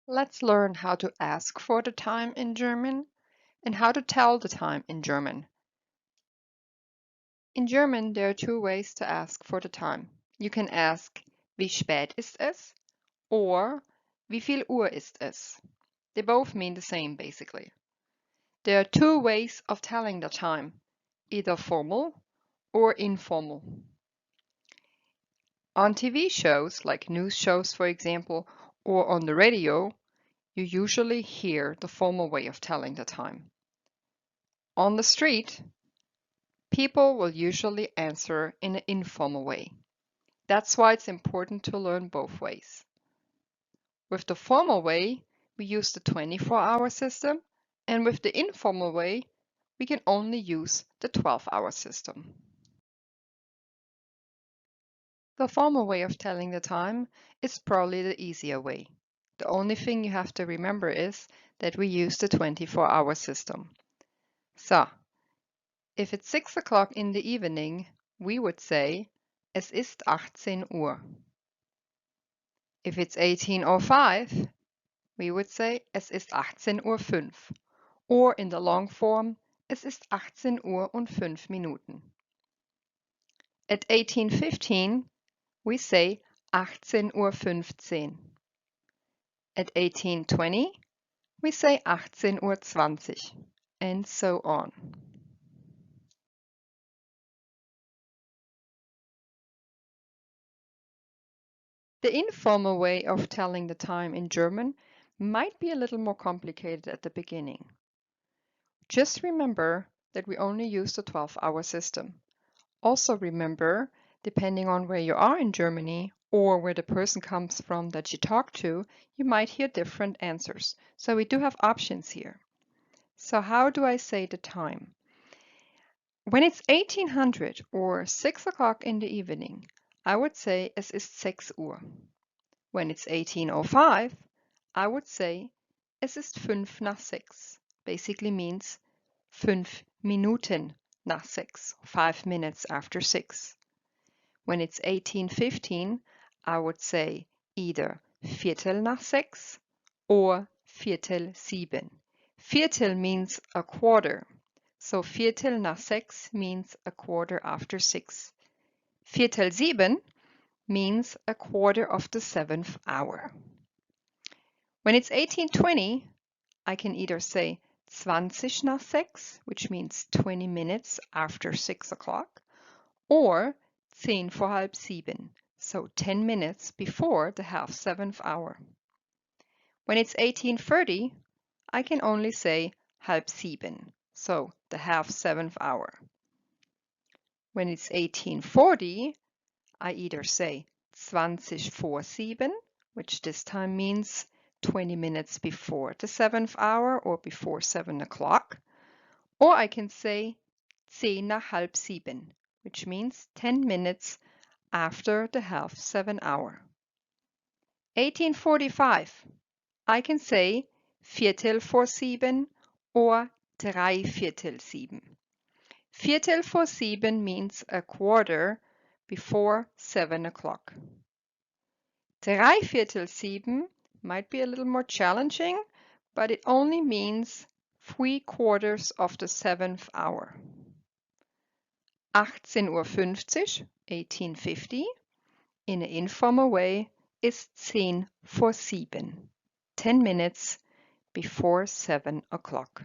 Let's learn how to ask for the time in German and how to tell the time in German. In German, there are two ways to ask for the time. You can ask, wie spät ist es? Or, wie viel Uhr ist es? They both mean the same, basically. There are two ways of telling the time, either formal or informal. On TV shows, like news shows, for example, or on the radio, you usually hear the formal way of telling the time. On the street, people will usually answer in an informal way. That's why it's important to learn both ways. With the formal way, we use the 24-hour system, and with the informal way, we can only use the 12-hour system. The formal way of telling the time is probably the easier way. The only thing you have to remember is that we use the 24-hour system. So, if it's 6 o'clock in the evening, we would say, es ist 18 Uhr. If it's 18:05, we would say, es ist 18:05 Uhr. Or in the long form, es ist 18 Uhr und 5 Minuten. At 18:15, we say 18:15 Uhr. At 18:20, we say 18:20 Uhr, and so on. The informal way of telling the time in German might be a little more complicated at the beginning. Just remember that we only use the 12-hour system. Also remember, depending on where you are in Germany or where the person comes from that you talk to, you might hear different answers. So we do have options here. So how do I say the time? When it's 1800 or 6 o'clock in the evening, I would say es ist 6 Uhr. When it's 18:05, I would say es ist 5 nach 6. Basically means 5 Minuten nach 6, 5 minutes after 6. When it's 18:15, I would say either Viertel nach 6 or Viertel 7. Viertel means a quarter, so Viertel nach 6 means a quarter after 6. Viertel 7 means a quarter of the 7th hour. When it's 18:20, I can either say 20 nach 6, which means 20 minutes after 6 o'clock, or 10 vor halb 7, so 10 minutes before the half 7th hour. When it's 18:30, I can only say halb 7, so the half 7th hour. When it's 18:40, I either say 20 vor 7, which this time means 20 minutes before the 7th hour or before 7 o'clock, or I can say 10 nach halb 7, which means 10 minutes after the half 7 hour. 18:45, I can say Viertel vor 7 or 3/4 7. Viertel vor 7 means a quarter before 7 o'clock. 3/4 7 might be a little more challenging, but it only means 3/4 of the 7th hour. 18:50 Uhr, 1850, in an informal way, is 10 vor 7, 10 minutes before 7 o'clock.